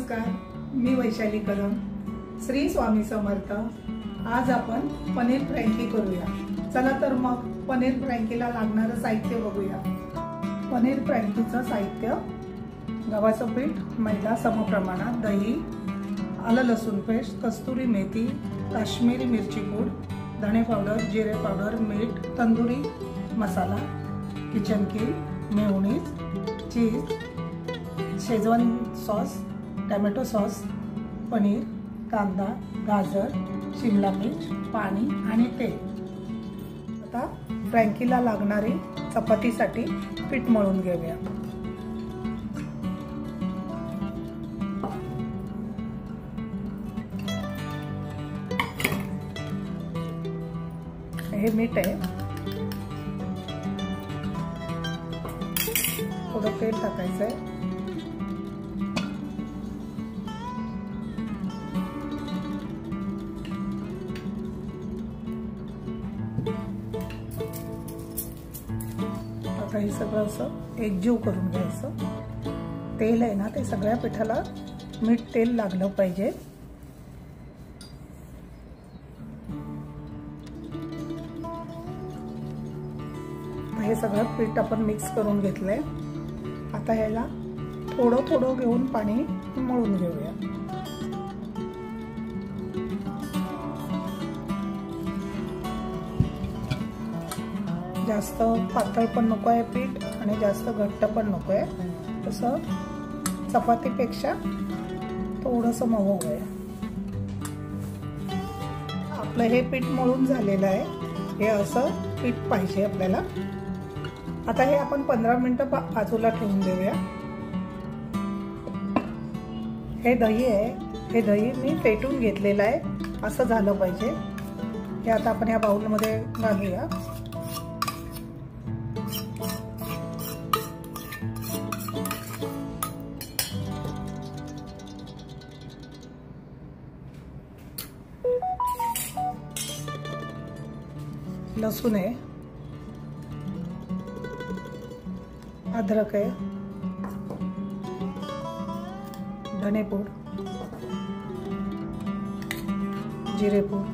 नमस्कार, मी वैशाली कदम. श्री स्वामी समर्थ. आज आपण पनीर फ्रँकी करूया. चला तर मग पनीर फ्रँकीला लागणारं साहित्य बघूया. पनीर फ्रँकीचं साहित्य: गव्हाचं पीठ, मैदा समप्रमाणात, दही, आलं लसूण पेस्ट, कस्तुरी मेथी, काश्मीरी मिरची पूड, धणे पावडर, जिरे पावडर, मीठ, tandoori masala, Kitchen King, mayonnaise, cheese, Schezwan sauce, tomato sauce, paneer, कांदा, गाजर, शिमला मिर्च, पाणी आणि तेल. आता फ्रँकीला लागणारी चपातीसाठी पीठ मळून घेऊया. हे मीठ आहे, थोडं तेल टाकायचं आहे. आता हे सगळं असं एकजीव करून घ्यायचं. तेल आहे ना, ते सगळ्या पिठाला मीठ तेल लागलं पाहिजे. हे सगळं पीठ आपण मिक्स करून घेतलंय. आता ह्याला थोडं थोडं घेऊन पाणी मळून घेऊया. जास्त पातळ पण नको आहे पीठ आणि जास्त घट्ट पण नको आहे. तसं चपातीपेक्षा थोडंसं मऊ आहे. आपलं हे पीठ मळून झालेलं आहे. हे असं पीठ पाहिजे आपल्याला. आता हे आपण 15 मिनिटं बाजूला ठेवून देऊया. हे दही आहे, हे दही मी फेटून घेतलेलं आहे. असं झालं पाहिजे. हे आता आपण या बाउलमध्ये घालूया. लसूण आहे, अदरक आहे, धनेपूड, जिरेपूड,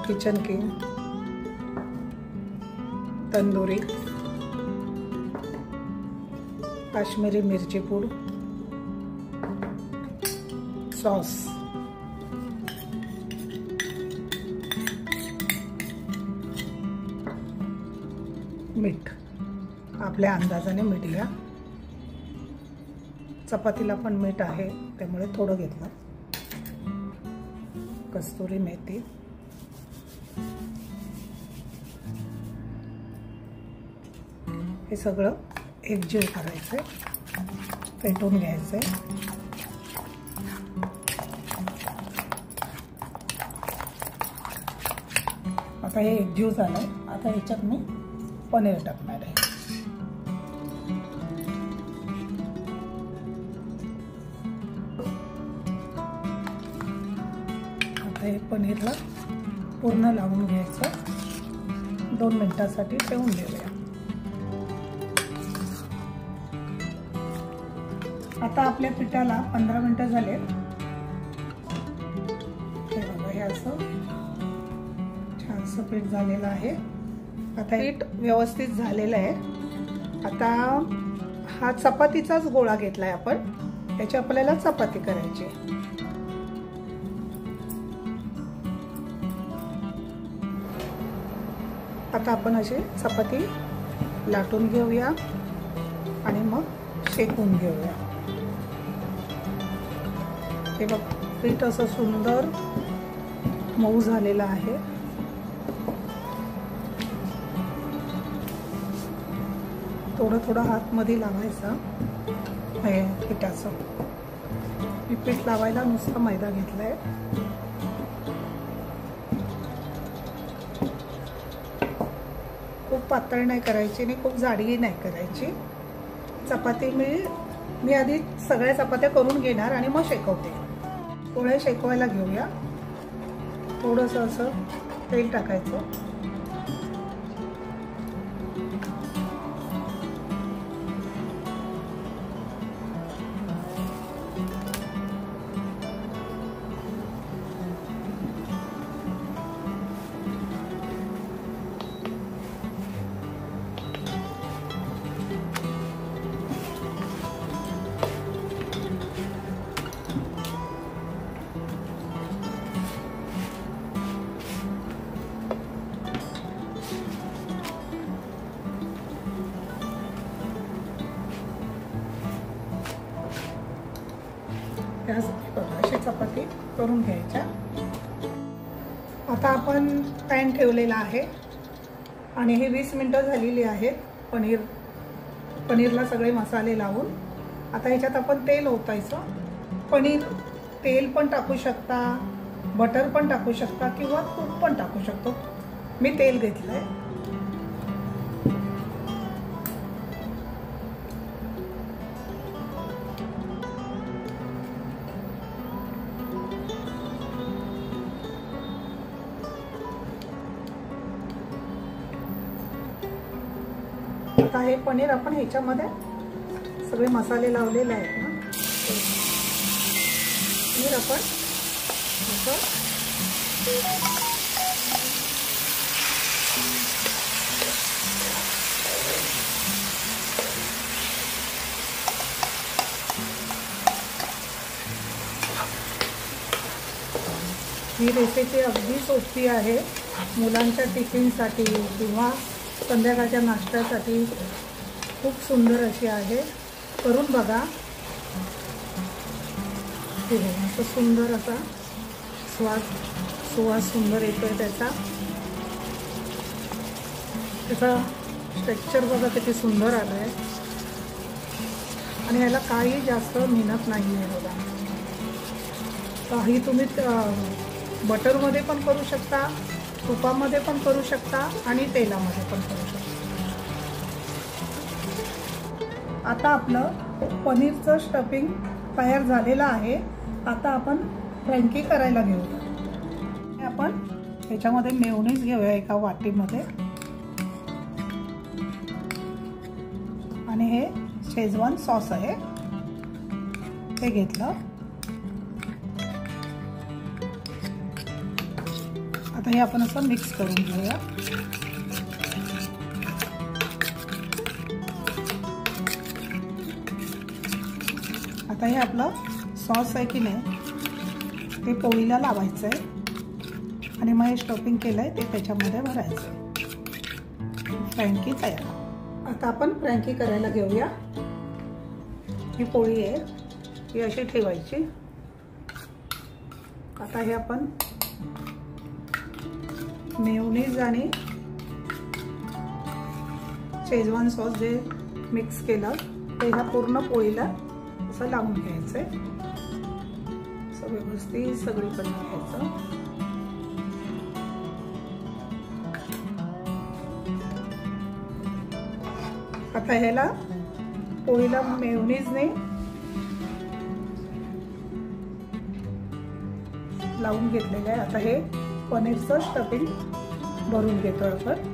किचन किंग, तंदुरी, काश्मीरी मिरची पूड, सॉस, मीठ. आपल्या अंदाजाने मीठ घ्या. चपातीला पण मीठ आहे त्यामुळे थोडं घेतलं. कस्तुरी मेथी, हे सगळं एकजीव करायचंय, फेटून घ्यायचंय. आता हे एकजीव झालंय. आता ह्याच्यात मी पनीर टाकणार आहे. आता हे पनीरला पूर्ण लावून घ्यायचं. 2 मिनिटासाठी ठेवून देऊया. आता आपल्या पिठाला 15 मिनिटं झाले. हे बघा, हे असं छानसं पीठ झालेलं आहे. आता पीठ व्यवस्थित झालेलं आहे. आता हा चपातीचाच गोळा घेतलाय आपण. याची आपल्याला चपाती करायची. आता आपण अशी चपाती लाटून घेऊया आणि मग शेकून घेऊया. हे बघ, पीठ असं सुंदर मऊ झालेलं आहे. थोडं थोडं हातमध्ये लावायचं हे पिठाचं. मी पीठ लावायला नुसतं मैदा घेतलाय. खूप पातळ नाही करायची आणि खूप जाडही नाही करायची. चपाती मी आधी सगळ्या चपात्या करून घेणार आणि मग शेकवते. पोळे शेकवायला घेऊया. थोडंसं असं तेल टाकायचं. अशी चपाती करून घ्यायच्या। आता आपण पॅन ठेवलेला आहे आणि हे 20 मिनिटं झालेली आहेत पनीरला सगळे मसाले लावून। आता ह्याच्यात आपण तेल ओतायचं। पनीर तेल पण टाकू शकता, बटर पण टाकू शकता किंवा तूप पण टाकू शकतो। मी तेल घेतलंय। आता हे पनीर आपण ह्याच्यामध्ये सगळे मसाले लावलेले आहेत ना, पनीर आपण ही रेसिपी अगदी सोपी आहे। मुलांच्या टिफिनसाठी किंवा संध्याकाळच्या नाश्त्यासाठी खूप सुंदर अशी आहे, करून बघा। हे असं सुंदर असा सुवास सुंदर येतोय त्याचा टेक्स्चर बघा किती सुंदर आलंय आणि याला काही जास्त मेहनत नाही आहे बघा। काही तुम्ही बटरमध्ये पण करू शकता, तुपामध्ये पण करू शकता आणि तेलामध्ये पण करू शकता। आता आपलं पनीरचं स्टफिंग तयार झालेलं आहे। आता आपण फ्रँकी करायला घेऊया। आपण ह्याच्यामध्ये मेयोनीज घेऊया एका वाटीमध्ये आणि हे शेजवान सॉस आहे ते घेतलं। आता हे आपण असं मिक्स करून घेऊया। आता हे आपलं सॉस आहे की नाही ते पोळीला लावायचं आहे आणि मग हे स्टफिंग केलंय ते त्याच्यामध्ये भरायचं। फ्रँकी तयार। आता आपण फ्रँकी करायला घेऊया। ही पोळी आहे ही अशी ठेवायची। आता हे आपण मेयोनीज आणि शेजवान सॉस जे मिक्स केलं ते ह्या पूर्ण पोळीला असं लावून घ्यायचंय, असं व्यवस्थित सगळीकडे घ्यायचं। आता ह्याला पोळीला मेयोनीजने लावून घेतलेलं आहे। आता हे पनीरचं स्टफिंग भरून घेतो आपण।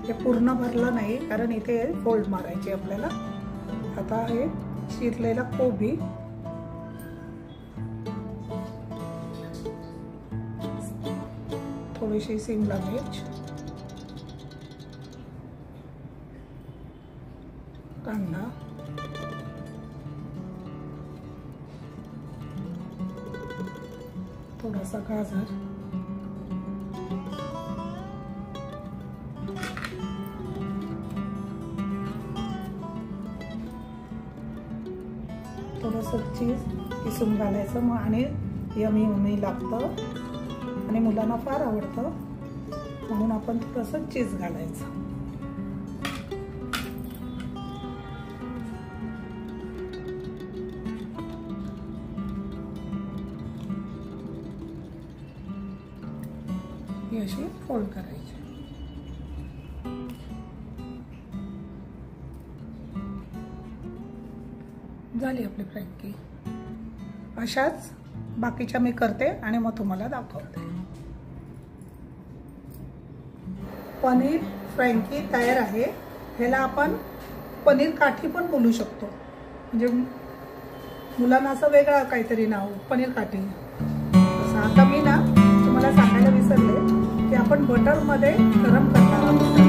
हे पूर्ण भरलं नाही कारण इथे फोल्ड मारायचे आपल्याला। आता हे चिरलेला कोबी, थोडीशी शिमला मिर्च, कांदा, थोडासा गाजर, थोडंसं चीज किसून घालायचं मग आणि यमी लागतं आणि मुलांना फार आवडतं म्हणून आपण थोडंसं चीज घालायचं। ही अशी फोल्ड करायची। झाली आपली फ्रँकी। अशाच बाकीच्या मी करते आणि मग तुम्हाला दाखवते। पनीर फ्रँकी तयार आहे। ह्याला आपण पनीर काठी पण बोलू शकतो, म्हणजे मुलांना असं वेगळं काहीतरी नाव पनीर काठी। आता मी ना तुम्हाला सांगायला विसरले की आपण बटरमध्ये गरम करणार आहोत।